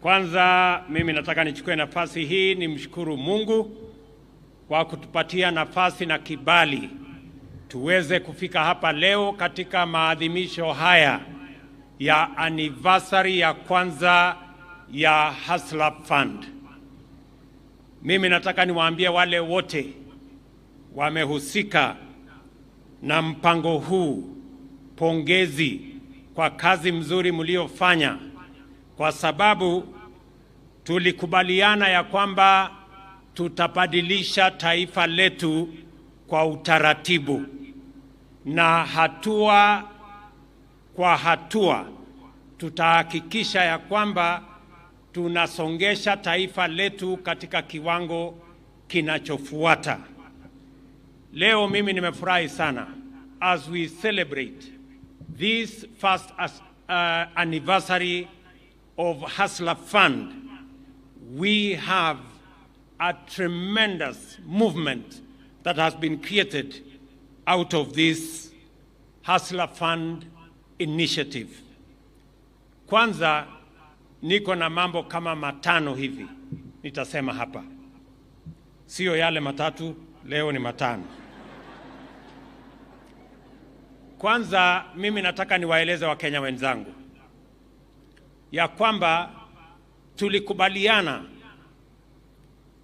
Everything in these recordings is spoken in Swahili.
Kwanza mimi nataka nichukue nafasi hii nimshukuru Mungu kwa kutupatia nafasi na kibali tuweze kufika hapa leo katika maadhimisho haya ya anniversary ya kwanza ya Hustler Fund. Mimi nataka niwaambie wale wote wamehusika na mpango huu, pongezi kwa kazi mzuri mliofanya, kwa sababu tulikubaliana ya kwamba tutabadilisha taifa letu kwa utaratibu, na hatua kwa hatua tutahakikisha ya kwamba tunasongesha taifa letu katika kiwango kinachofuata. Leo mimi nimefurahi sana as we celebrate this first anniversary of Hustler Fund. We have a tremendous movement that has been created out of this Hustler Fund initiative. Kwanza niko na mambo kama matano hivi nitasema hapa. Sio yale matatu, leo ni matano. Kwanza mimi nataka niwaeleze Wakenya wenzangu ya kwamba tulikubaliana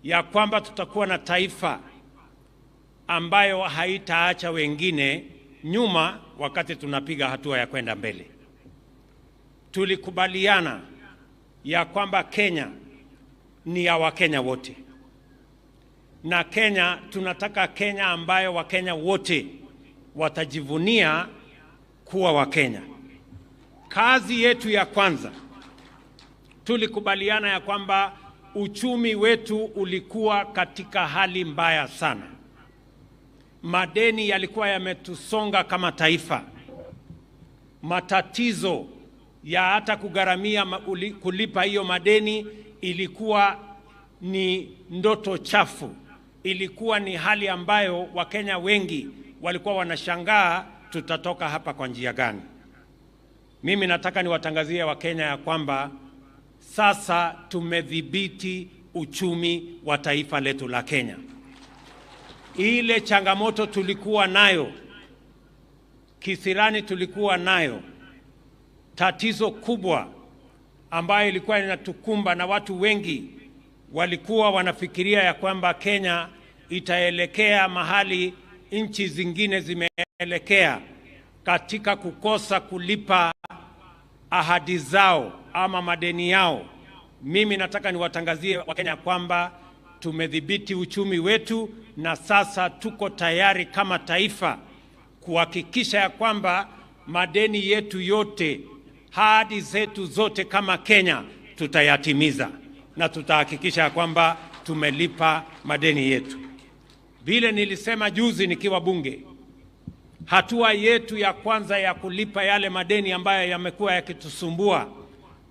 ya kwamba tutakuwa na taifa ambayo haitaacha wengine nyuma wakati tunapiga hatua ya kwenda mbele. Tulikubaliana ya kwamba Kenya ni ya Wakenya wote, na Kenya tunataka Kenya ambayo Wakenya wote watajivunia kuwa Wakenya. Kazi yetu ya kwanza, tulikubaliana ya kwamba uchumi wetu ulikuwa katika hali mbaya sana. Madeni yalikuwa yametusonga kama taifa. Matatizo ya hata kugharamia kulipa hiyo madeni ilikuwa ni ndoto chafu. Ilikuwa ni hali ambayo Wakenya wengi walikuwa wanashangaa tutatoka hapa kwa njia gani. Mimi nataka niwatangazie Wakenya ya kwamba sasa tumedhibiti uchumi wa taifa letu la Kenya. Ile changamoto tulikuwa nayo, kisirani tulikuwa nayo, tatizo kubwa ambayo ilikuwa inatukumba, na watu wengi walikuwa wanafikiria ya kwamba Kenya itaelekea mahali nchi zingine zimeelekea katika kukosa kulipa ahadi zao ama madeni yao. Mimi nataka niwatangazie Wakenya kwamba tumedhibiti uchumi wetu, na sasa tuko tayari kama taifa kuhakikisha ya kwamba madeni yetu yote, ahadi zetu zote kama Kenya tutayatimiza, na tutahakikisha ya kwamba tumelipa madeni yetu. Vile nilisema juzi nikiwa bunge, hatua yetu ya kwanza ya kulipa yale madeni ambayo yamekuwa yakitusumbua,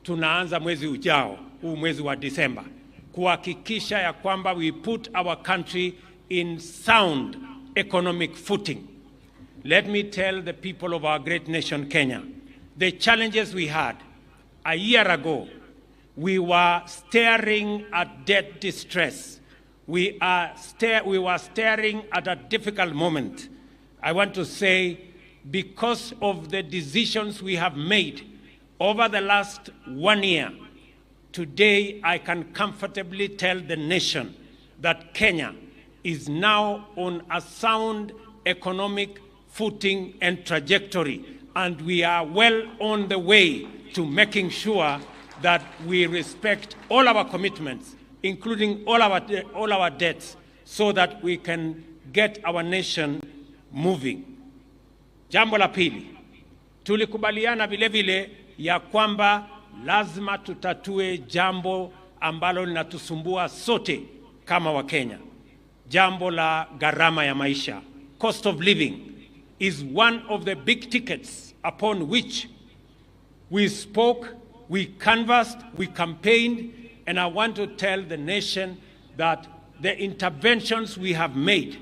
tunaanza mwezi ujao, huu mwezi wa Disemba, kuhakikisha ya kwamba we put our country in sound economic footing. Let me tell the people of our great nation Kenya, the challenges we had a year ago, we were staring at debt distress. We were staring at a difficult moment. I want to say, because of the decisions we have made over the last 1 year, today I can comfortably tell the nation that Kenya is now on a sound economic footing and trajectory, and we are well on the way to making sure that we respect all our commitments, including all our debts, so that we can get our nation moving. Jambo la pili, tulikubaliana vile vile ya kwamba lazima tutatue jambo ambalo linatusumbua sote kama Wakenya. Jambo la gharama ya maisha. Cost of living is one of the big tickets upon which we spoke, we canvassed, we campaigned, and I want to tell the nation that the interventions we have made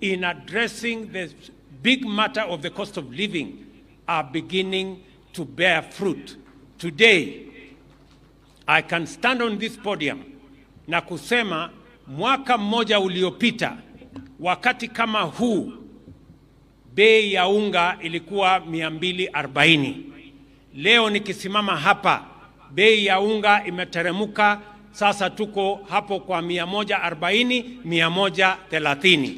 in addressing the big matter of the cost of living are beginning to bear fruit. Today, I can stand on this podium na kusema mwaka mmoja uliopita wakati kama huu bei ya unga ilikuwa 240. Leo nikisimama hapa bei ya unga imeteremuka, sasa tuko hapo kwa 140, 130.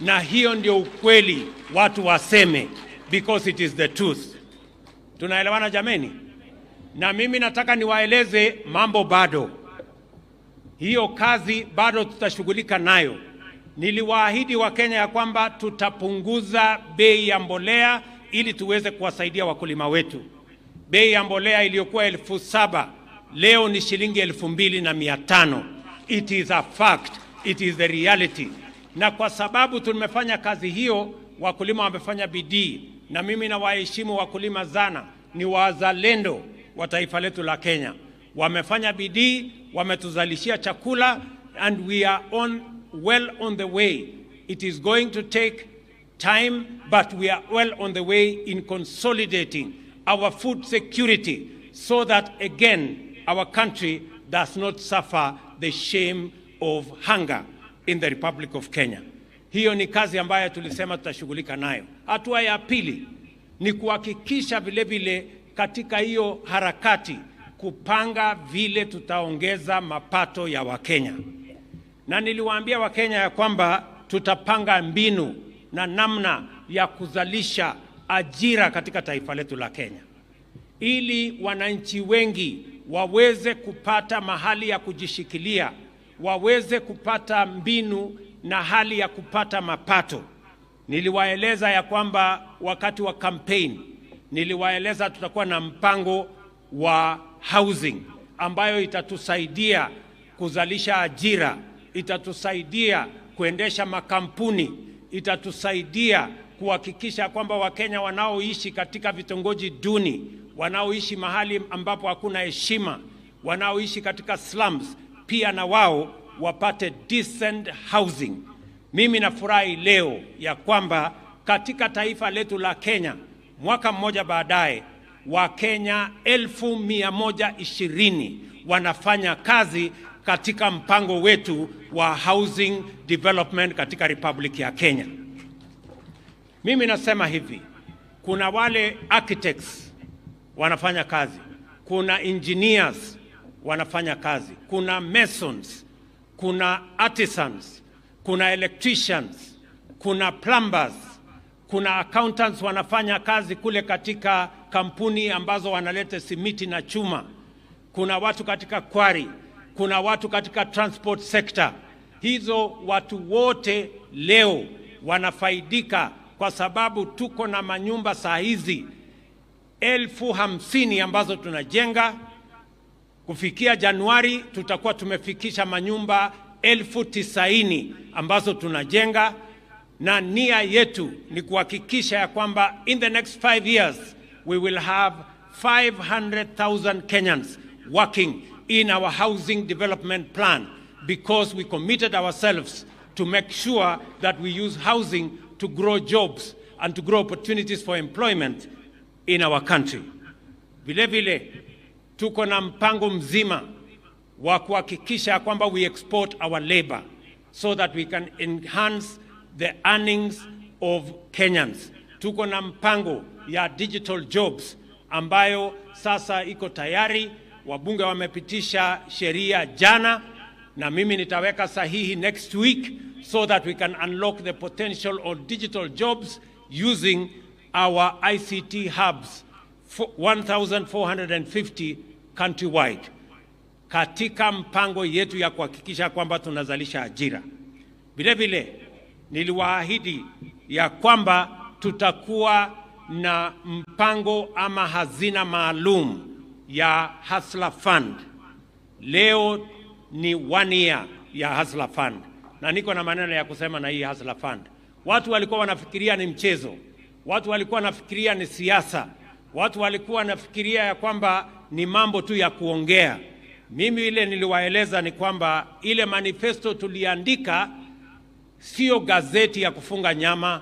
Na hiyo ndio ukweli, watu waseme, because it is the truth. Tunaelewana jameni? Na mimi nataka niwaeleze mambo bado. Hiyo kazi bado tutashughulika nayo. Niliwaahidi Wakenya ya kwamba tutapunguza bei ya mbolea ili tuweze kuwasaidia wakulima wetu. Bei ya mbolea iliyokuwa 7,000 leo ni shilingi 2,500. It is a fact, it is the reality. Na kwa sababu tumefanya kazi hiyo, wakulima wamefanya bidii, na mimi na waheshimu wakulima sana, ni wazalendo wa taifa letu la Kenya. Wamefanya bidii, wametuzalishia chakula, and we are well on the way. It is going to take time, but we are well on the way in consolidating our food security so that again our country does not suffer the shame of hunger in the Republic of Kenya. Hiyo ni kazi ambayo tulisema tutashughulika nayo. Hatua ya pili ni kuhakikisha vile vile katika hiyo harakati kupanga vile tutaongeza mapato ya Wakenya. Na niliwaambia Wakenya ya kwamba tutapanga mbinu na namna ya kuzalisha ajira katika taifa letu la Kenya, ili wananchi wengi waweze kupata mahali ya kujishikilia, waweze kupata mbinu na hali ya kupata mapato. Niliwaeleza ya kwamba wakati wa campaign, niliwaeleza tutakuwa na mpango wa housing ambayo itatusaidia kuzalisha ajira, itatusaidia kuendesha makampuni, itatusaidia kuhakikisha kwamba Wakenya wanaoishi katika vitongoji duni, wanaoishi mahali ambapo hakuna heshima, wanaoishi katika slums, pia na wao wapate decent housing. Mimi nafurahi leo ya kwamba katika taifa letu la Kenya, mwaka mmoja baadaye, Wakenya 120,000 wanafanya kazi katika mpango wetu wa housing development katika Republic ya Kenya. Mimi nasema hivi, kuna wale architects wanafanya kazi, kuna engineers wanafanya kazi, kuna masons, kuna artisans, kuna electricians, kuna plumbers, kuna accountants wanafanya kazi kule katika kampuni ambazo wanaleta simiti na chuma, kuna watu katika quarry, kuna watu katika transport sector. Hizo watu wote leo wanafaidika kwa sababu tuko na manyumba saa hizi 50,000 ambazo tunajenga. Kufikia Januari tutakuwa tumefikisha manyumba 90,000 ambazo tunajenga, na nia yetu ni kuhakikisha ya kwamba in the next 5 years we will have 500,000 Kenyans working in our housing development plan, because we committed ourselves to make sure that we use housing to grow jobs and to grow opportunities for employment in our country. Vile vile tuko na mpango mzima wa kuhakikisha kwamba we export our labor so that we can enhance the earnings of Kenyans. Tuko na mpango ya digital jobs ambayo sasa iko tayari. Wabunge wamepitisha sheria jana, na mimi nitaweka sahihi next week so that we can unlock the potential of digital jobs using our ICT hubs, 1,450 countrywide, katika mpango yetu ya kuhakikisha kwamba tunazalisha ajira. Vile vile niliwaahidi ya kwamba tutakuwa na mpango ama hazina maalum ya Hustler Fund. Leo ni 1 year ya Hustler Fund, na niko na maneno ya kusema na hii Hustler Fund. Watu walikuwa wanafikiria ni mchezo, watu walikuwa wanafikiria ni siasa, watu walikuwa wanafikiria ya kwamba ni mambo tu ya kuongea. Mimi ile niliwaeleza ni kwamba ile manifesto tuliandika sio gazeti ya kufunga nyama.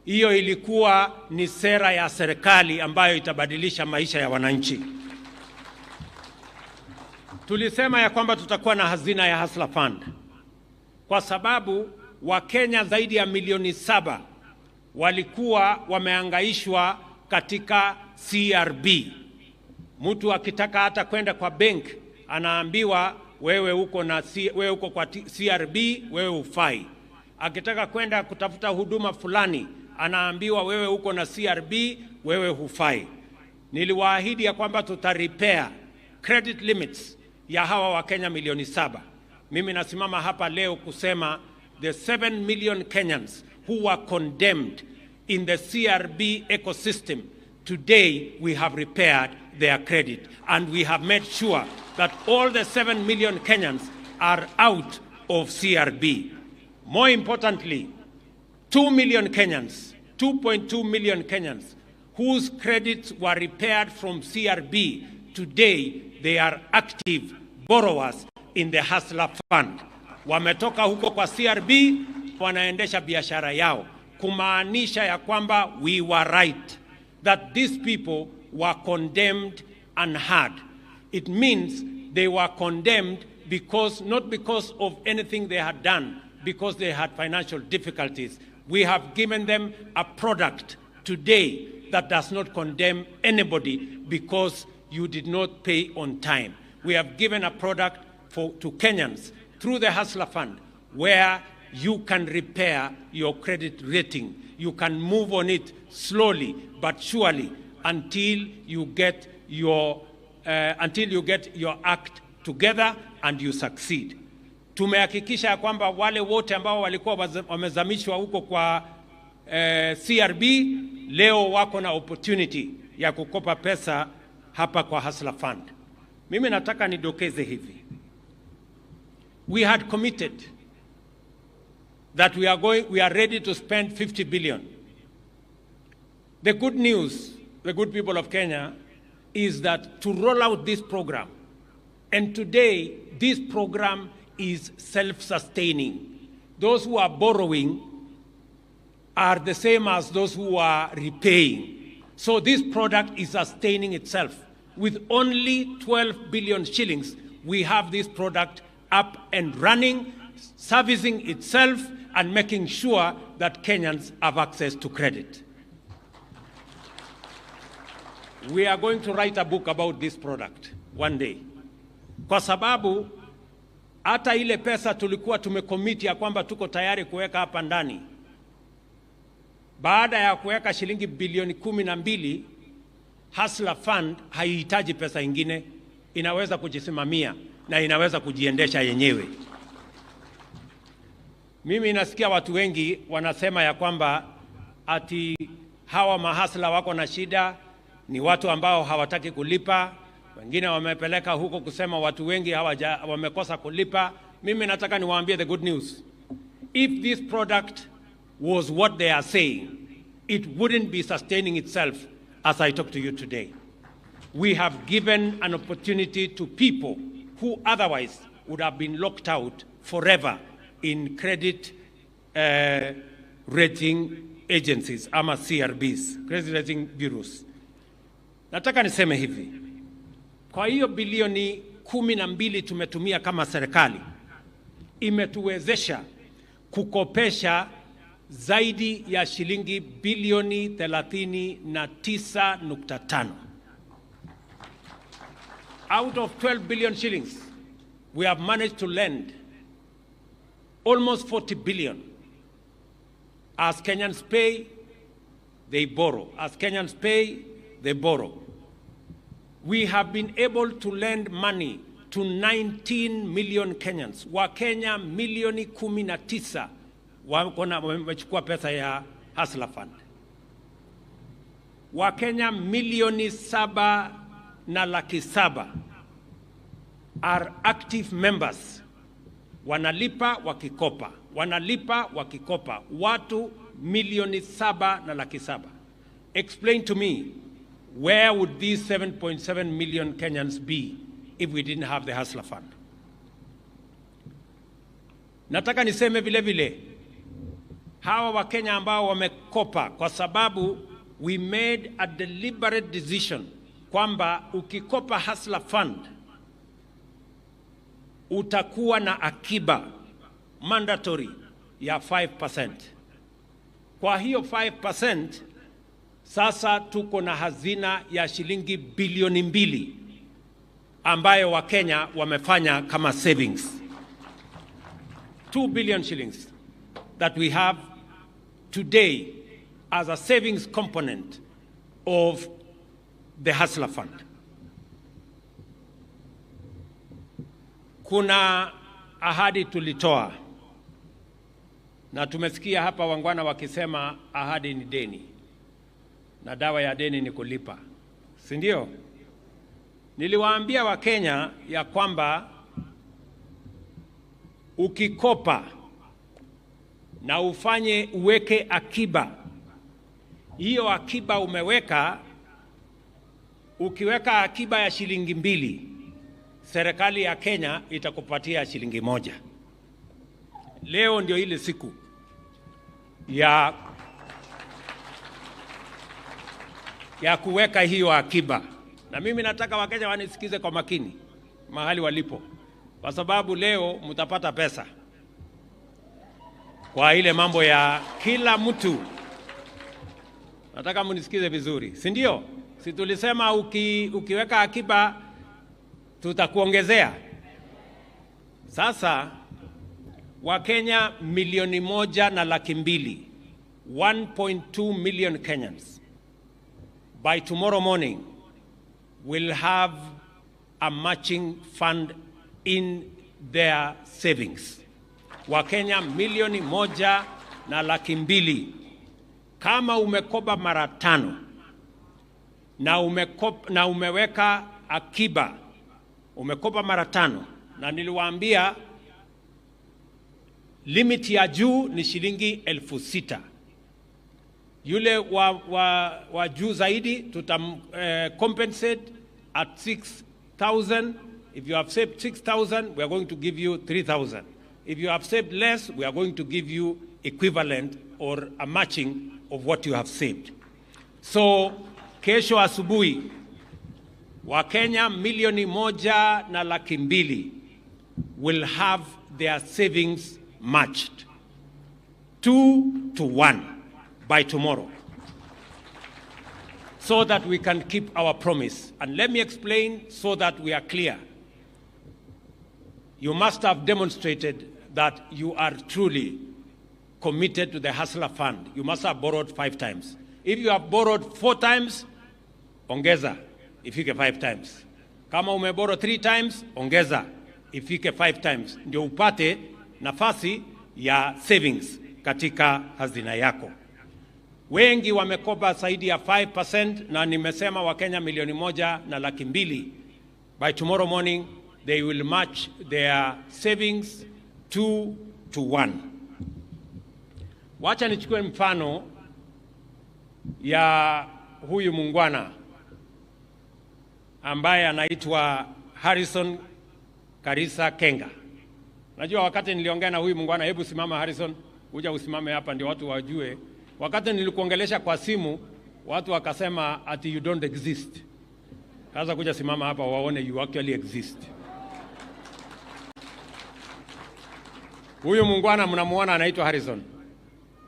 Hiyo ilikuwa ni sera ya serikali ambayo itabadilisha maisha ya wananchi. tulisema ya kwamba tutakuwa na hazina ya Hustler Fund kwa sababu Wakenya zaidi ya milioni 7 walikuwa wamehangaishwa katika CRB. Mtu akitaka hata kwenda kwa bank anaambiwa wewe uko kwa CRB, wewe hufai. Akitaka kwenda kutafuta huduma fulani anaambiwa wewe uko na CRB, wewe hufai. Niliwaahidi ya kwamba tutarepair credit limits ya hawa Wakenya milioni 7. Mimi nasimama hapa leo kusema the 7 million Kenyans who were condemned in the CRB ecosystem, today we have repaired their credit and we have made sure that all the 7 million Kenyans are out of CRB. More importantly, 2 million Kenyans, 2.2 million Kenyans whose credits were repaired from CRB, today they are active borrowers in the Hustler Fund. Wametoka huko kwa CRB, wanaendesha biashara yao, kumaanisha ya kwamba we were right that these people were condemned and hard. It means they were condemned not because of anything they had done, because they had financial difficulties. We have given them a product today that does not condemn anybody because you did not pay on time. We have given a product to Kenyans through the Hustler Fund where you can repair your credit rating. You can move on it slowly but surely until you get your act together and you succeed. Tumehakikisha kwamba wale wote ambao walikuwa wamezamishwa huko kwa CRB leo wako na opportunity ya kukopa pesa hapa kwa Hustler Fund. Mimi nataka nidokeze hivi. We had committed that we are ready to spend 50 billion. The good news, the good people of Kenya, is that to roll out this program, and today this program is self-sustaining. Those who are borrowing are the same as those who are repaying. So this product is sustaining itself. With only 12 billion shillings, we have this product up and running, servicing itself and making sure that Kenyans have access to credit. We are going to write a book about this product one day. Kwa sababu hata ile pesa tulikuwa tumekomiti ya kwamba tuko tayari kuweka hapa ndani, baada ya kuweka shilingi bilioni 12, Hustler Fund haihitaji pesa ingine, inaweza kujisimamia na inaweza kujiendesha yenyewe. Mimi nasikia watu wengi wanasema ya kwamba ati hawa mahasla wako na shida, ni watu ambao hawataki kulipa. Wengine wamepeleka huko kusema watu wengi wamekosa kulipa. Mimi nataka niwaambie the good news. If this product was what they are saying, it wouldn't be sustaining itself as I talk to you today. We have given an opportunity to people who otherwise would have been locked out forever in credit rating agencies, ama CRBs, credit rating bureaus. Nataka niseme hivi. Kwa hiyo bilioni 12 tumetumia kama serikali, imetuwezesha kukopesha zaidi ya shilingi bilioni 39.5. Out of 12 billion shillings, we have managed to lend almost 40 billion. As Kenyans pay, they borrow. As Kenyans pay, they borrow. We have been able to lend money to 19 million Kenyans. Wakenya milioni 19 wamechukua pesa ya Hustler Fund. Wakenya milioni 7.7 are active members. Wanalipa wakikopa. Wanalipa wakikopa. Watu milioni 7.7. Explain to me, where would these 7.7 million Kenyans be if we didn't have the Hustler Fund? Nataka niseme vile vile, hawa Wakenya ambao wamekopa kwa sababu we made a deliberate decision kwamba ukikopa Hustler Fund utakuwa na akiba mandatory ya 5%. Kwa hiyo 5%, sasa tuko na hazina ya shilingi bilioni 2 ambayo Wakenya wamefanya kama savings. 2 billion shillings that we have today as a savings component of the Hustler Fund. Kuna ahadi tulitoa, na tumesikia hapa wangwana wakisema ahadi ni deni na dawa ya deni ni kulipa, si ndio? Niliwaambia Wakenya ya kwamba ukikopa na uweke akiba, hiyo akiba umeweka, ukiweka akiba ya shilingi 2, serikali ya Kenya itakupatia shilingi 1. Leo ndio ile siku ya kuweka hiyo akiba, na mimi nataka Wakenya wanisikize kwa makini mahali walipo, kwa sababu leo mtapata pesa kwa ile mambo ya kila mtu. Nataka munisikize vizuri, si ndio? Si tulisema ukiweka akiba tutakuongezea. Sasa Wakenya 1.2 million, 1.2 million Kenyans by tomorrow morning will have a matching fund in their savings. Wakenya 1.2 million. Kama umekopa mara 5 na umeweka akiba, umekopa mara 5, na niliwaambia limit ya juu ni shilingi 6,000. Yule wa juu zaidi compensate at 6,000. If you have saved 6,000, we are going to give you 3,000. If you have saved less, we are going to give you equivalent or a matching of what you have saved. So kesho asubuhi Wakenya 1.2 million will have their savings matched 2-1 by tomorrow, so that we can keep our promise. And let me explain so that we are clear. You must have demonstrated that you are truly committed to the Hustler Fund. You must have borrowed 5 times. If you have borrowed 4 times, ongeza ifike 5 times. Kama umeborrow 3 times, ongeza ifike 5 times, ndio upate nafasi ya savings katika hazina yako. Wengi wamekopa zaidi ya 5%, na nimesema Wakenya 1.2 million. By tomorrow morning they will match their savings 2-1. Wacha nichukue mfano ya huyu mungwana ambaye anaitwa Harrison Karisa Kenga. Najua wakati niliongea na huyu mungwana, hebu simama Harrison, uja usimame hapa ndio watu wajue. Wakati nilikuongelesha kwa simu, watu wakasema ati you don't exist. Sasa kuja simama hapa waone you actually exist. Huyu mungwana mnamuona anaitwa Harrison,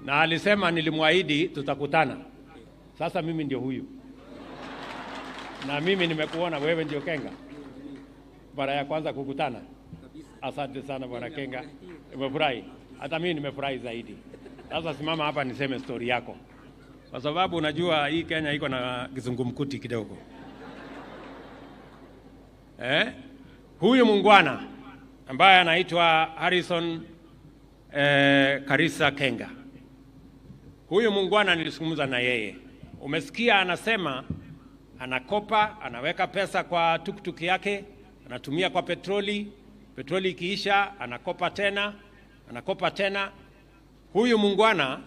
na alisema nilimwahidi tutakutana. Sasa mimi ndio huyu, na mimi nimekuona wewe ndio Kenga. Mara ya kwanza kukutana. Asante sana bwana Kenga, nimefurahi. Hata mimi nimefurahi zaidi. Sasa simama hapa niseme story yako, kwa sababu unajua hii Kenya iko na kizungumkuti kidogo. Huyu mungwana ambaye anaitwa Harrison Karisa Kenga, huyu mungwana nilisungumza na yeye. Umesikia anasema anakopa, anaweka pesa kwa tuktuk yake, anatumia kwa petroli ikiisha anakopa tena. Huyu mungwana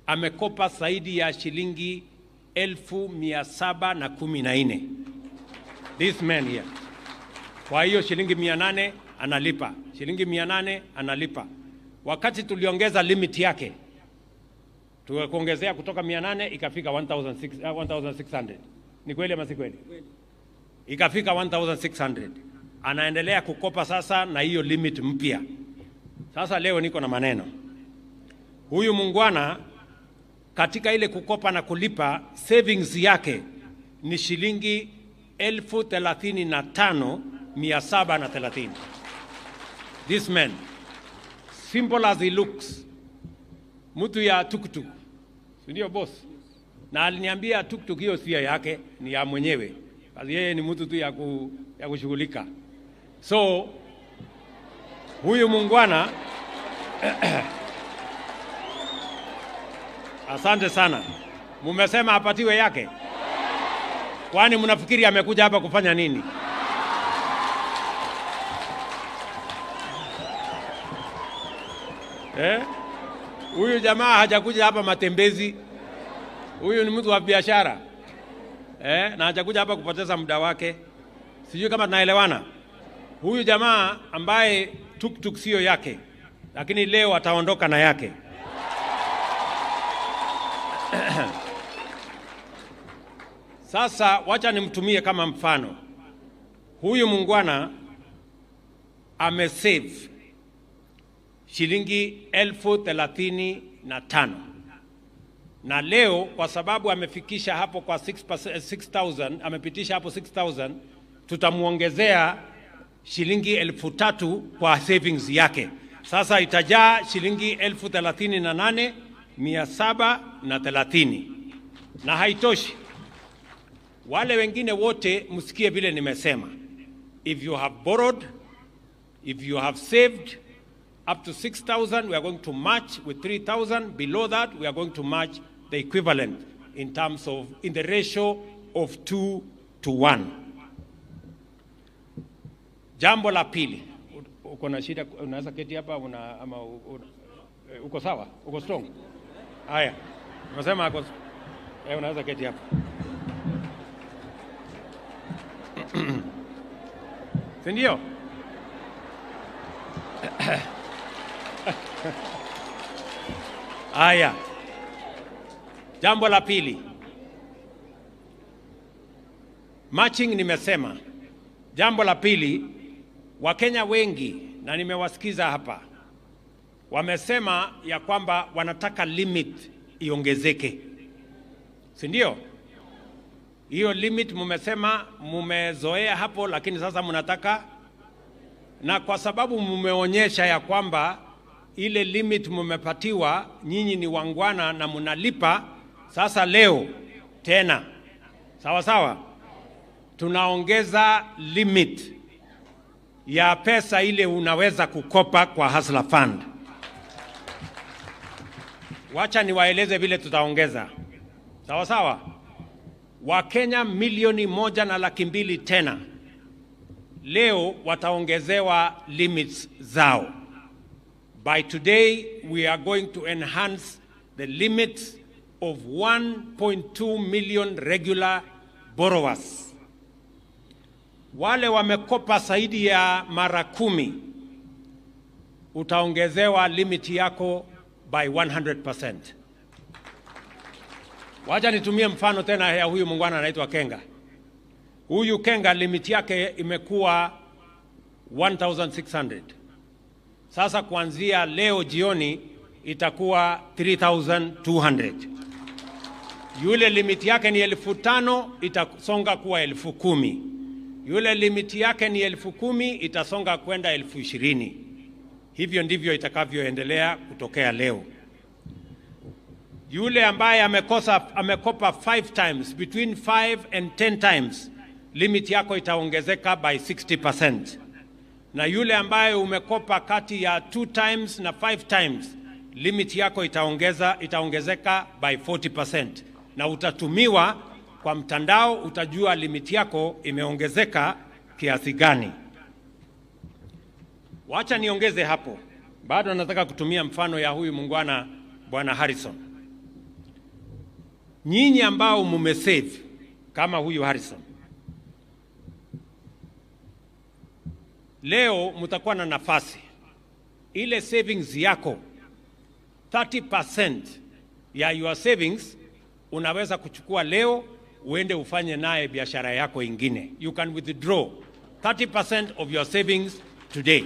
amekopa zaidi ya shilingi 714,000. This man here. Kwa hiyo shilingi 800 analipa, shilingi 800 analipa. Wakati tuliongeza limit yake, tukaongezea kutoka 800 ikafika 1,600. Ni kweli ama si kweli? Ikafika 1,600. anaendelea kukopa sasa na hiyo limit mpya. Sasa leo niko na maneno. Huyu mungwana katika ile kukopa na kulipa, savings yake ni shilingi 35,730. This man, simple as he looks, mtu ya tuktuk, ndio boss, na aliniambia tuktuk hiyo si yake, ni ya mwenyewe, kazi yeye ni mtu tu ya kushughulika. So huyu mungwana asante sana. Mumesema apatiwe yake? Kwani mnafikiri amekuja hapa kufanya nini? Huyu jamaa hajakuja hapa matembezi. Huyu ni mtu wa biashara. Na hajakuja hapa kupoteza muda wake. Sijui kama tunaelewana. Huyu jamaa ambaye tuktuk sio yake, lakini leo ataondoka na yake. Sasa wacha nimtumie kama mfano. Huyu mungwana amesave shilingi 35,000, na leo kwa sababu amefikisha hapo kwa 6,000, amepitisha hapo 6,000, tutamuongezea shilingi 3,000 kwa savings yake. Sasa itajaa shilingi 38,730. Na haitoshi. Wale wengine wote msikie vile nimesema. If you have borrowed, if you have saved up to 6,000, we are going to match with 3,000. Below that, we are going to match the equivalent in terms of, in the ratio of 2:1. Jambo la pili. Uko na shida, unaweza keti hapa ama uko sawa? Uko strong? Haya. Unasema unaweza keti hapa. Sindio? Haya. Jambo la pili. Matching nimesema. Jambo la pili, Wakenya wengi na nimewasikiza hapa wamesema ya kwamba wanataka limit iongezeke. Sindio? Hiyo limit mumesema mumezoea hapo, lakini sasa mnataka, na kwa sababu mumeonyesha ya kwamba ile limit mumepatiwa, nyinyi ni wangwana na munalipa, sasa leo tena sawa sawa tunaongeza limit ya pesa ile unaweza kukopa kwa Hustler Fund. Wacha niwaeleze vile tutaongeza. Sawa sawa? Wakenya 1,200,000 tena leo wataongezewa limits zao. By today we are going to enhance the limits of 1.2 million regular borrowers. Wale wamekopa zaidi ya mara 10 utaongezewa limit yako by 100%. Wacha nitumie mfano tena ya huyu mungwana anaitwa Kenga. Huyu Kenga limit yake imekuwa 1,600. Sasa kuanzia leo jioni itakuwa 3,200. Yule limit yake ni 5,000, itasonga kuwa 10,000. Yule limit yake ni 10,000, itasonga kwenda 20,000. Hivyo ndivyo itakavyoendelea kutokea leo. Yule ambaye amekopa 5 times, between 5 and 10 times, limit yako itaongezeka by 60%. Na yule ambaye umekopa kati ya 2 times na 5 times, limit yako itaongezeka by 40%. Na utatumiwa kwa mtandao, utajua limit yako imeongezeka kiasi gani. Wacha niongeze hapo. Bado nataka kutumia mfano ya huyu mungwana Bwana Harrison. Nyinyi ambao mumesave kama huyu Harrison, leo mtakuwa na nafasi ile savings yako 30% ya your savings unaweza kuchukua leo uende ufanye naye biashara yako ingine. You can withdraw 30% of your savings today.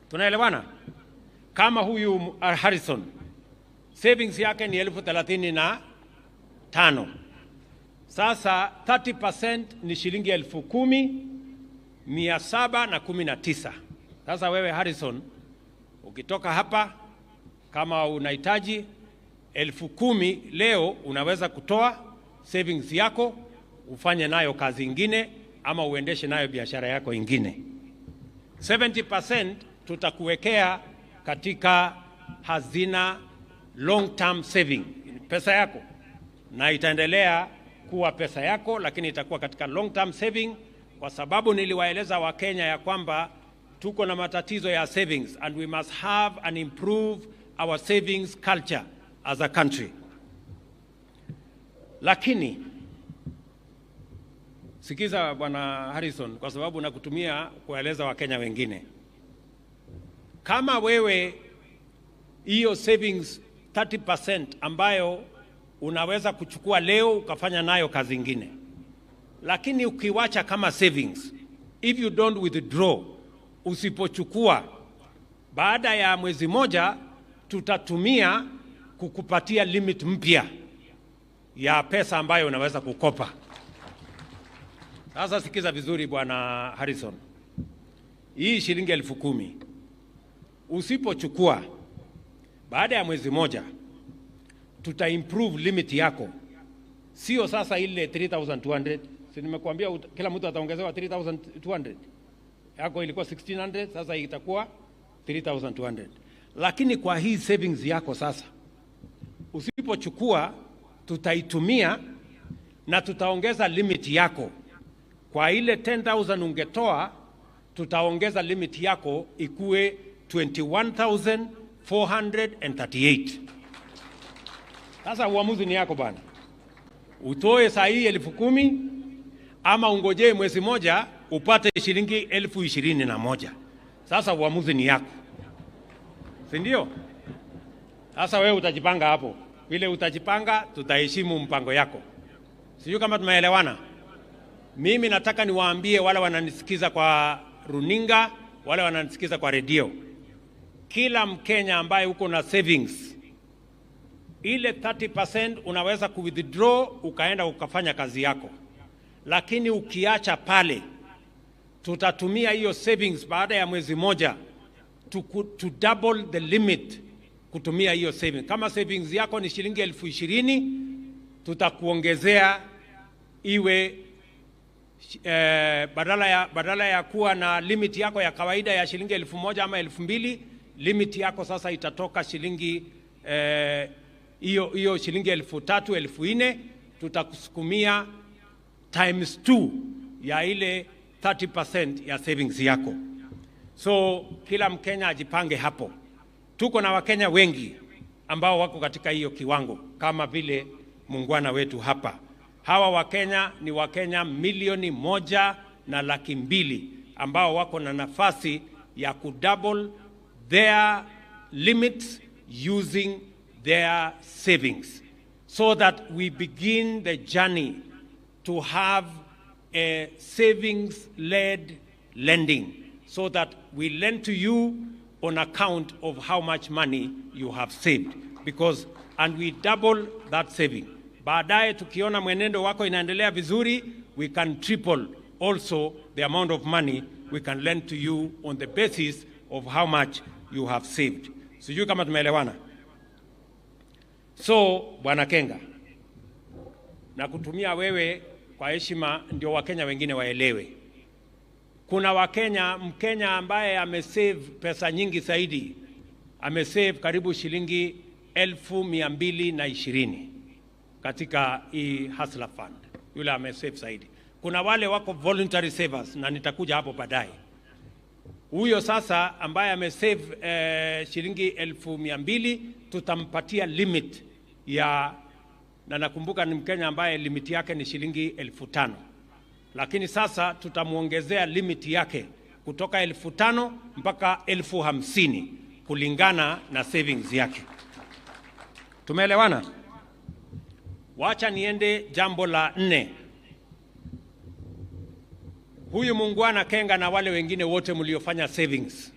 Tunaelewana? Kama huyu Harrison, savings yake ni 35,000. Sasa 30% ni shilingi 10,719. Sasa wewe Harrison, ukitoka hapa kama unahitaji 10,000 leo, unaweza kutoa savings yako ufanye nayo kazi ingine ama uendeshe nayo biashara yako ingine. 70% tutakuwekea katika hazina long term saving, pesa yako, na itaendelea kuwa pesa yako, lakini itakuwa katika long term saving, kwa sababu niliwaeleza Wakenya ya kwamba tuko na matatizo ya savings and we must have and improve our savings culture as a country. Lakini sikiza Bwana Harrison, kwa sababu nakutumia kueleza Wakenya wengine, kama wewe hiyo savings 30% ambayo unaweza kuchukua leo ukafanya nayo kazi ingine, lakini ukiwacha kama savings, if you don't withdraw, usipochukua, baada ya mwezi moja tutatumia kukupatia limit mpya ya pesa ambayo unaweza kukopa. Sasa sikiza vizuri Bwana Harrison, hii shilingi 10,000 usipochukua, baada ya mwezi moja tuta improve limit yako. Sio sasa ile 3,200, si nimekuambia kila mtu ataongezewa 3,200. Yako ilikuwa 1,600, sasa itakuwa 3,200. Lakini kwa hii savings yako sasa, usipochukua, tutaitumia na tutaongeza limit yako. Kwa ile 10,000 ungetoa, tutaongeza limit yako ikue 21,438. Sasa uamuzi ni yako bwana. Utoe saa hii 10,000 ama ungojee mwezi moja upate shilingi 21,000. Sasa uamuzi ni yako, si ndio? Sasa wewe utajipanga hapo. Vile utajipanga, tutaheshimu mpango yako. Sijui kama tumeelewana. Mimi nataka niwaambie wale wananisikiza kwa runinga, wale wananisikiza kwa redio, kila Mkenya ambaye uko na savings, ile 30% unaweza kuwithdraw ukaenda ukafanya kazi yako, lakini ukiacha pale, tutatumia hiyo savings baada ya mwezi moja to double the limit kutumia hiyo savings. Kama savings yako ni shilingi 20,000, tutakuongezea iwe badala ya kuwa na limit yako ya kawaida ya shilingi 1,000 ama 2,000, limit yako sasa itatoka shilingi hiyo shilingi 3,000, 4,000, tutakusukumia times 2 ya ile 30% ya savings yako. So kila Mkenya ajipange hapo. Tuko na Wakenya wengi ambao wako katika hiyo kiwango kama vile muungwana wetu hapa. Hawa Wakenya ni Wakenya 1,200,000 ambao wako na nafasi ya kudouble their limits using their savings, so that we begin the journey to have a savings-led lending, so that we lend to you on account of how much money you have saved, and we double that saving. Baadaye tukiona mwenendo wako inaendelea vizuri, we can triple also the amount of money we can lend to you on the basis of how much you have saved. Sijui kama tumeelewana. So Bwana Kenga, na kutumia wewe kwa heshima ndio Wakenya wengine waelewe. Kuna Mkenya ambaye amesave pesa nyingi zaidi, amesave karibu shilingi 1,220 katika hii Hustler Fund. Yule amesave zaidi. Kuna wale wako voluntary savers na nitakuja hapo baadaye. Huyo sasa ambaye amesave shilingi 1,200, tutampatia limit ya, na nakumbuka ni Mkenya ambaye limit yake ni shilingi 5,000. Lakini sasa tutamuongezea limit yake kutoka 5,000 mpaka 50,000 kulingana na savings yake. Tumeelewana? Wacha niende jambo la 4. huyu muungwana Kenga na wale wengine wote mliofanya savings,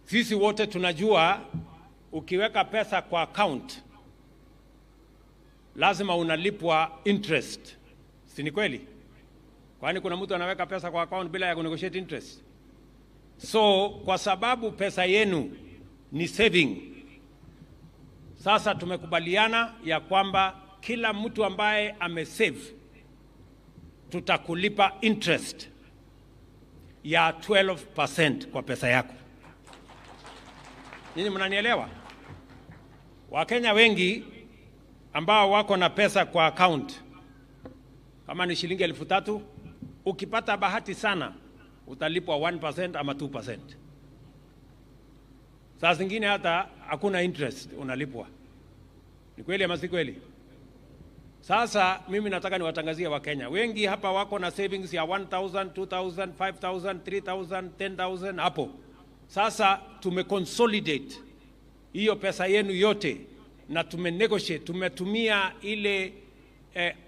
sisi wote tunajua ukiweka pesa kwa account lazima unalipwa interest. Si ni kweli? Kwani kuna mtu anaweka pesa kwa account bila ya kunegotiate interest? So kwa sababu pesa yenu ni saving, sasa tumekubaliana ya kwamba kila mtu ambaye amesave tutakulipa interest ya 12% kwa pesa yako. Nyinyi mnanielewa? Wakenya wengi ambao wako na pesa kwa account kama ni shilingi 3,000, ukipata bahati sana utalipwa 1% ama 2%. Saa zingine hata hakuna interest unalipwa. Ni kweli ama si kweli? Sasa mimi nataka niwatangazie Wakenya wengi hapa wako na savings ya 1,000, 2,000, 5,000, 3,000, 10,000 hapo. Sasa tumeconsolidate hiyo pesa yenu yote na tumenegotiate, tumetumia ile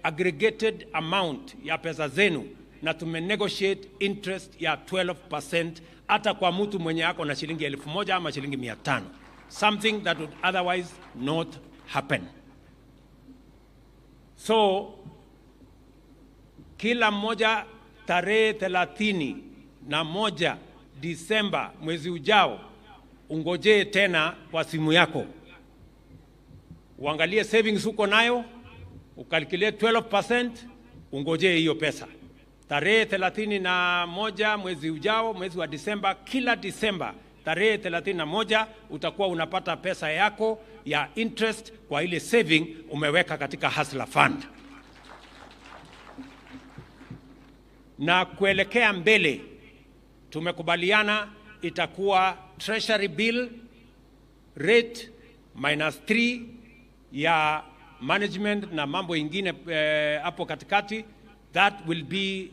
aggregated amount ya pesa zenu na tumenegotiate interest ya 12% hata kwa mtu mwenye ako na shilingi 1,000 ama shilingi 500, something that would otherwise not happen. So kila mmoja tarehe 31 Disemba mwezi ujao ungojee tena kwa simu yako, uangalie savings uko nayo, ukalculate 12%, ungojee hiyo pesa. Tarehe 31 mwezi ujao, mwezi wa Disemba, kila Disemba tarehe 31 utakuwa unapata pesa yako ya interest kwa ile saving umeweka katika Hustler Fund. Na kuelekea mbele tumekubaliana itakuwa treasury bill rate -3 ya management na mambo ingine hapo katikati. That will be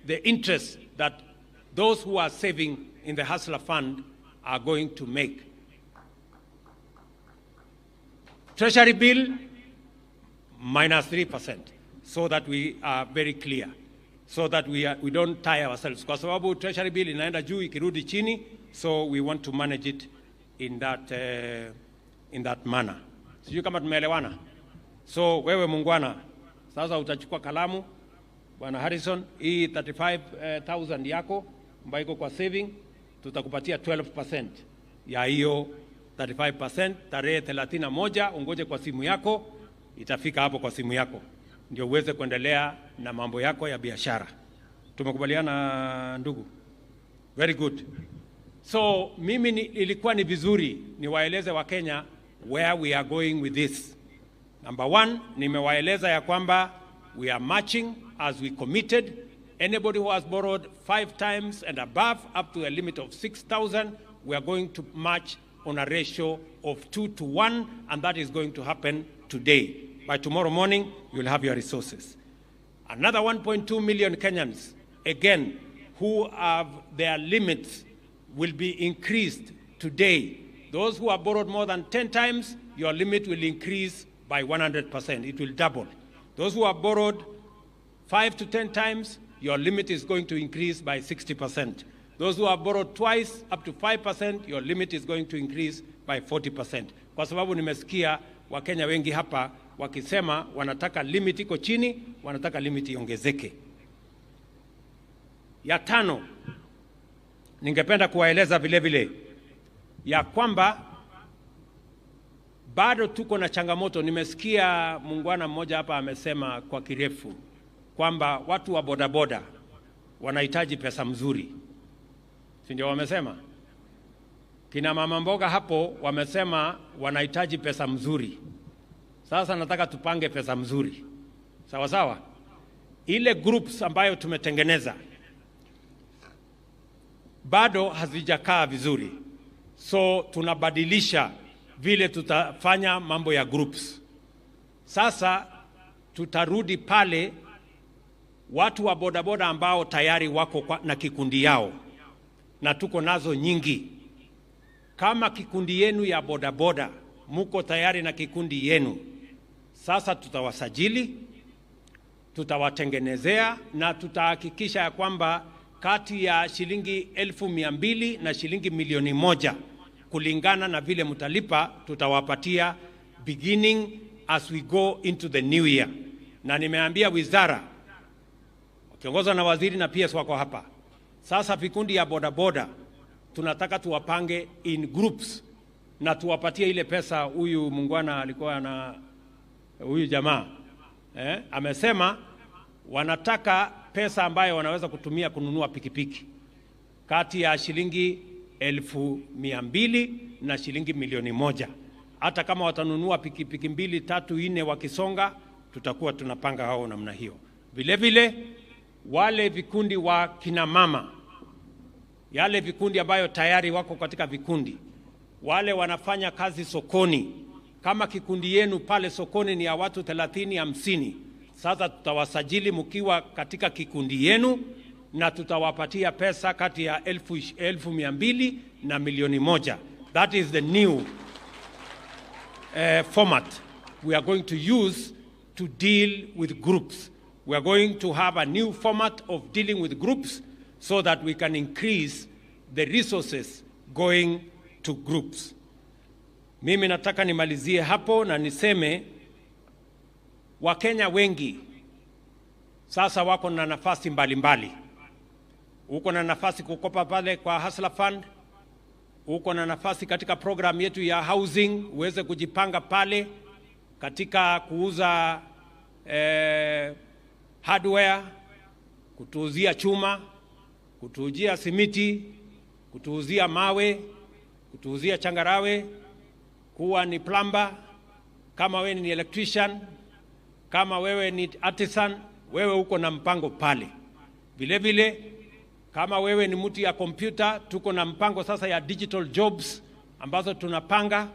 the interest that those who are saving in the Hustler Fund are going to make. Treasury bill -3%, so that we are very clear, so that we don't tire ourselves. Kwa sababu treasury bill inaenda juu ikirudi chini, so we want to manage it in that manner. Sijui kama tumeelewana. So wewe muungwana, sasa utachukua kalamu, Bwana Harrison, hii 35,000 yako ambayo iko kwa saving, tutakupatia 12% ya hiyo 35%. Tarehe 31 ungoje kwa simu yako, itafika hapo kwa simu yako ndio uweze kuendelea na mambo yako ya biashara. Tumekubaliana ndugu? Very good. So mimi ilikuwa ni vizuri niwaeleze Wakenya where we are going with this. Number one, nimewaeleza ya kwamba we are matching as we committed. Anybody who has borrowed 5 times and above up to a limit of 6,000, we are going to match on a ratio of 2-to-1, and that is going to happen today. By tomorrow morning, you'll have your resources. Another 1.2 million Kenyans, again, who have their limits will be increased today. Those who have borrowed more than 10 times, your limit will increase by 100%. It will double. Those who have borrowed 5 to 10 times, your limit is going to increase by 60%. Those who have borrowed twice, up to 5%, your limit is going to increase by 40%. Kwa sababu nimesikia Wakenya wengi hapa wakisema wanataka limit iko chini, wanataka limit iongezeke. Ya tano, ningependa kuwaeleza vile vile ya kwamba bado tuko na changamoto. Nimesikia muungwana mmoja hapa amesema kwa kirefu kwamba watu wa bodaboda wanahitaji pesa mzuri. Si ndio wamesema? Kina mama mboga hapo wamesema wanahitaji pesa mzuri. Sasa nataka tupange pesa mzuri. Sawa sawa? Ile groups ambayo tumetengeneza bado hazijakaa vizuri. So tunabadilisha vile tutafanya mambo ya groups. Sasa tutarudi pale watu wa bodaboda ambao tayari wako na kikundi yao, na tuko nazo nyingi. Kama kikundi yenu ya bodaboda muko tayari na kikundi yenu, sasa tutawasajili tutawatengenezea na tutahakikisha ya kwamba kati ya shilingi 200,000 na shilingi 1,000,000 kulingana na vile mtalipa, tutawapatia beginning as we go into the new year. Na nimeambia wizara wakiongozwa na waziri na PS wako hapa. Sasa vikundi ya bodaboda tunataka tuwapange in groups na tuwapatie ile pesa. Huyu mungwana alikuwa na huyu jamaa amesema wanataka pesa ambayo wanaweza kutumia kununua pikipiki kati ya shilingi 200,000 na shilingi 1,000,000. Hata kama watanunua pikipiki 2, 3, 4 wakisonga, tutakuwa tunapanga hao namna hiyo. Vile vile wale vikundi wa kina mama, yale vikundi ambayo tayari wako katika vikundi, wale wanafanya kazi sokoni, kama kikundi yenu pale sokoni ni ya watu 30, 50, sasa tutawasajili mkiwa katika kikundi yenu na tutawapatia pesa kati ya 200,000 na 1,000,000. That is the new format we are going to use to deal with groups. We are going to have a new format of dealing with groups so that we can increase the resources going to groups. Mimi nataka nimalizie hapo na niseme Wakenya wengi sasa wako na nafasi mbalimbali. Uko na nafasi kukopa pale kwa Hustler Fund, uko na nafasi katika program yetu ya housing, uweze kujipanga pale katika kuuza hardware, kutuuzia chuma, kutuuzia simiti, kutuuzia mawe, kutuuzia changarawe, kuwa ni plumber, kama wewe ni electrician, kama wewe ni artisan, wewe uko na mpango pale. Vile vile kama wewe ni mtu ya kompyuta, tuko na mpango sasa ya digital jobs ambazo tunapanga.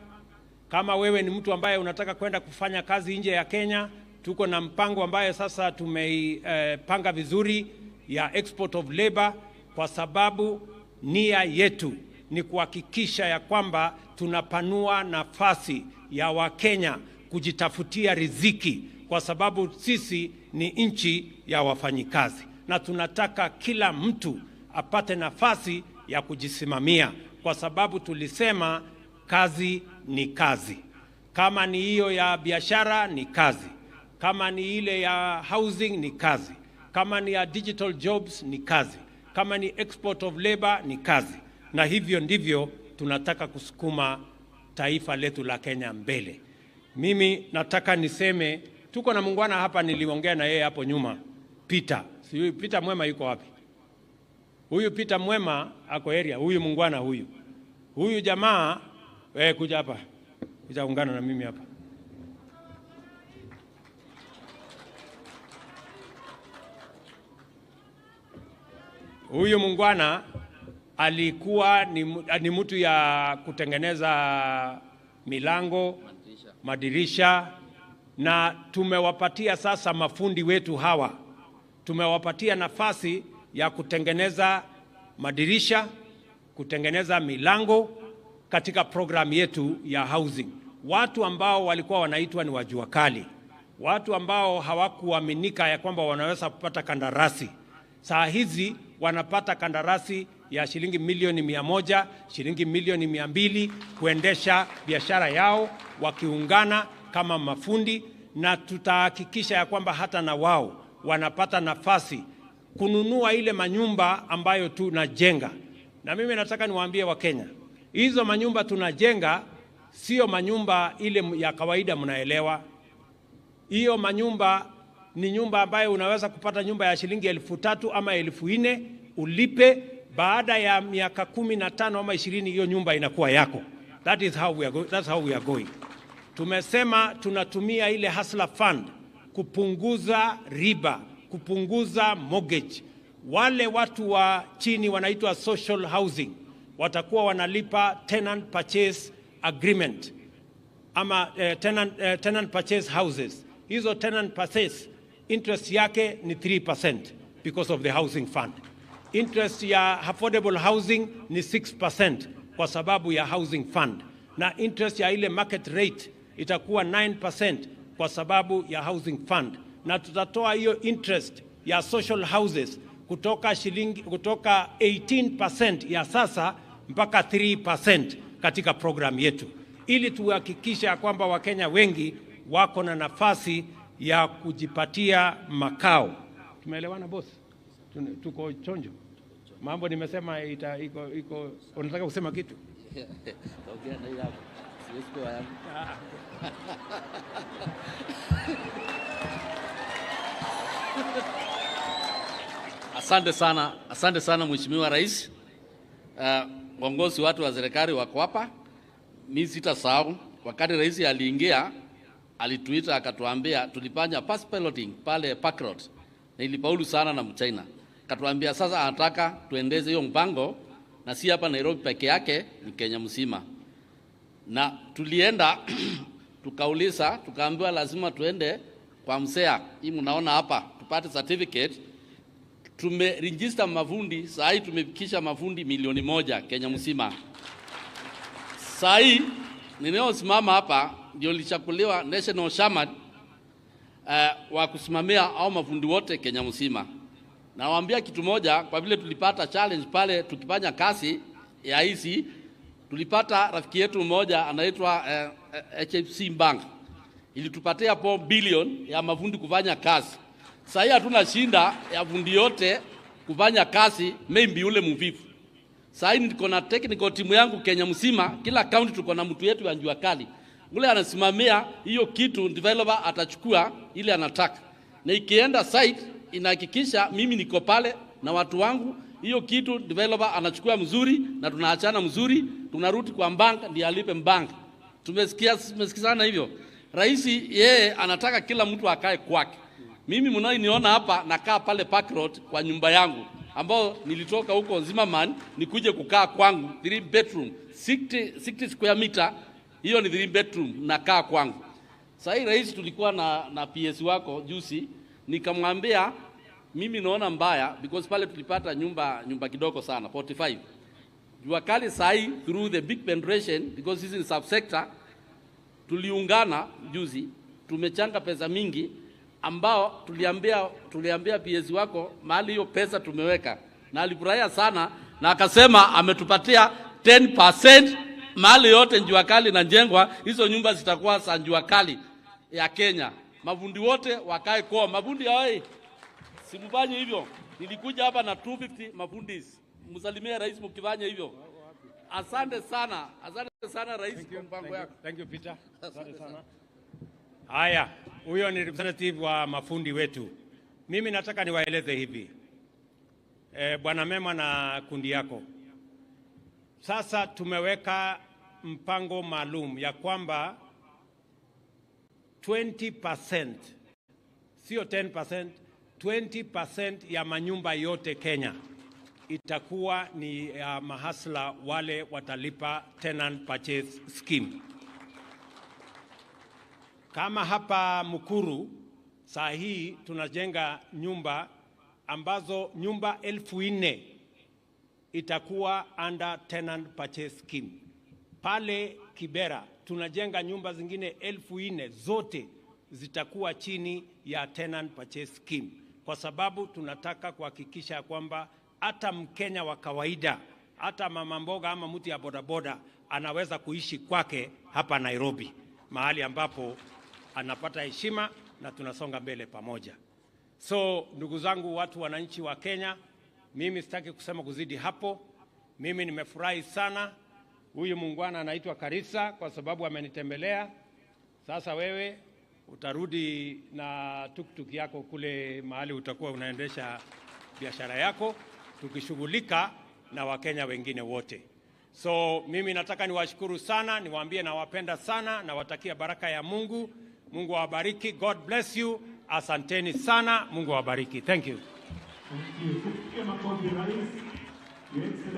Kama wewe ni mtu ambaye unataka kwenda kufanya kazi nje ya Kenya, tuko na mpango ambaye sasa tumeipanga vizuri ya export of labor, kwa sababu nia yetu ni kuhakikisha ya kwamba tunapanua nafasi ya Wakenya kujitafutia riziki, kwa sababu sisi ni nchi ya wafanyikazi na tunataka kila mtu apate nafasi ya kujisimamia, kwa sababu tulisema kazi ni kazi. Kama ni hiyo ya biashara ni kazi, kama ni ile ya housing ni kazi, kama ni ya digital jobs ni kazi, kama ni export of labor ni kazi. Na hivyo ndivyo tunataka kusukuma taifa letu la Kenya mbele. Mimi nataka niseme tuko na mungwana hapa, niliongea na yeye hapo nyuma, Peter. Sijui Peter Mwema yuko wapi? Huyu Peter Mwema ako area, huyu mungwana huyu. Huyu jamaa kuja hapa. Utaungana na mimi hapa. Huyu mungwana alikuwa ni mtu ya kutengeneza milango, madirisha, na tumewapatia sasa mafundi wetu hawa. Tumewapatia nafasi ya kutengeneza madirisha, kutengeneza milango katika program yetu ya housing. Watu ambao walikuwa wanaitwa ni wajua kali, watu ambao hawakuaminika ya kwamba wanaweza kupata kandarasi, saa hizi wanapata kandarasi ya shilingi 1,100,000, shilingi 1,200,000 kuendesha biashara yao wakiungana kama mafundi, na tutahakikisha ya kwamba hata na wao wanapata nafasi kununua ile manyumba ambayo tunajenga. Na mimi nataka niwaambie Wakenya, hizo manyumba tunajenga sio manyumba ile ya kawaida, mnaelewa. Hiyo manyumba ni nyumba ambayo unaweza kupata nyumba ya shilingi 3,000 ama 4,000 ulipe, baada ya miaka 15 ama 20 hiyo nyumba inakuwa yako. That's how we are going. Tumesema tunatumia ile Hustler Fund kupunguza riba, kupunguza mortgage. Wale watu wa chini wanaitwa social housing watakuwa wanalipa tenant purchase agreement ama tenant purchase houses. Hizo tenant purchase interest yake ni 3% because of the housing fund. Interest ya affordable housing ni 6% kwa sababu ya housing fund, na interest ya ile market rate itakuwa 9% kwa sababu ya housing fund. na tutatoa hiyo interest ya social houses kutoka 18% ya sasa mpaka 3% katika program yetu, ili tuhakikisha kwamba Wakenya wengi wako na nafasi ya kujipatia makao. Tumeelewana boss? Tuko chonjo? Mambo nimesema iko unataka kusema kitu? Ongea na yako. Siwezi kwa yangu. Asante sana Mheshimiwa Rais. Viongozi watu wa serikali wako hapa. Mimi sitasahau wakati rais aliingia, alituita akatuambia, tulifanya pass piloting pale Park Road. Na ilipaulu sana na Mchina. Akatuambia sasa anataka tuendeze hiyo mpango, na si hapa Nairobi peke yake, ni Kenya mzima. Na tulienda tukauliza, tukaambiwa lazima tuende kwa msea. Hii mnaona hapa, tupate certificate. Tumeregister mafundi, saa hii tumefikisha mafundi 1,000,000 Kenya mzima. Saa hii ninaosimama hapa ndio lichakuliwa national shaman wa kusimamia au mafundi wote Kenya mzima. Nawaambia kitu moja, kwa vile tulipata challenge pale tukifanya kazi ya hizi, tulipata rafiki yetu mmoja anaitwa HFC Bank. Ilitupatia po bilioni ya mafundi kufanya kazi. Sasa hii hatuna shinda ya fundi yote kufanya kazi, maybe ule mvivu. Sasa hii niko na technical team yangu Kenya mzima, kila county tuko na mtu yetu wa jua kali. Ule anasimamia hiyo kitu, developer atachukua ile anataka. Na ikienda site inahakikisha mimi niko pale na watu wangu, hiyo kitu developer anachukua mzuri na tunaachana mzuri, tunarudi kwa bank ndiye alipe bank. Tumesikizana hivyo. Rais yeye anataka kila mtu akae kwake. Mimi mnaoniona hapa nakaa pale Park Road kwa nyumba yangu ambao nilitoka huko Zimmerman nikuje kukaa kwangu 3 bedroom 60 square meter, hiyo ni 3 bedroom nakaa kwangu. Sasa hii rais tulikuwa na PS wako juzi, nikamwambia mimi naona mbaya because pale tulipata nyumba kidogo sana 45. Jua kali saa hii through the big penetration because this is subsector, tuliungana juzi, tumechanga pesa mingi ambao tuliambia PS wako mahali hiyo pesa tumeweka, na alifurahia sana na akasema ametupatia 10% mahali yote jua kali na njengwa, hizo nyumba zitakuwa za jua kali ya Kenya. Mafundi wote wakae kwa mafundi hao. Simfanye hivyo. Nilikuja hapa na 250 mafundi. Msalimie rais mkifanya hivyo. Asante sana rais kwa mpango wako. Thank you Peter. Asante sana. Haya, huyo ni representative wa mafundi wetu. Mimi nataka niwaeleze hivi. Bwana Mema na kundi yako. Sasa tumeweka mpango maalum ya kwamba 20%, sio 10%, 20% ya manyumba yote Kenya itakuwa ni mahasla wale watalipa tenant purchase scheme. Kama hapa Mukuru, saa hii tunajenga nyumba ambazo nyumba 4,000 itakuwa under tenant purchase scheme. Pale Kibera tunajenga nyumba zingine 4,000 zote zitakuwa chini ya tenant purchase scheme, kwa sababu tunataka kuhakikisha kwamba hata Mkenya wa kawaida, hata mama mboga ama mtu ya bodaboda anaweza kuishi kwake hapa Nairobi, mahali ambapo anapata heshima na tunasonga mbele pamoja. So ndugu zangu, watu wananchi wa Kenya, mimi sitaki kusema kuzidi hapo. Mimi nimefurahi sana. Huyu muungwana anaitwa Karisa kwa sababu amenitembelea. Sasa wewe utarudi na tuktuk yako kule mahali utakuwa unaendesha biashara yako, tukishughulika na Wakenya wengine wote. So mimi nataka niwashukuru sana, niwaambie nawapenda sana, na watakia baraka ya Mungu. Mungu awabariki. God bless you. Asanteni sana. Mungu awabariki. Thank you.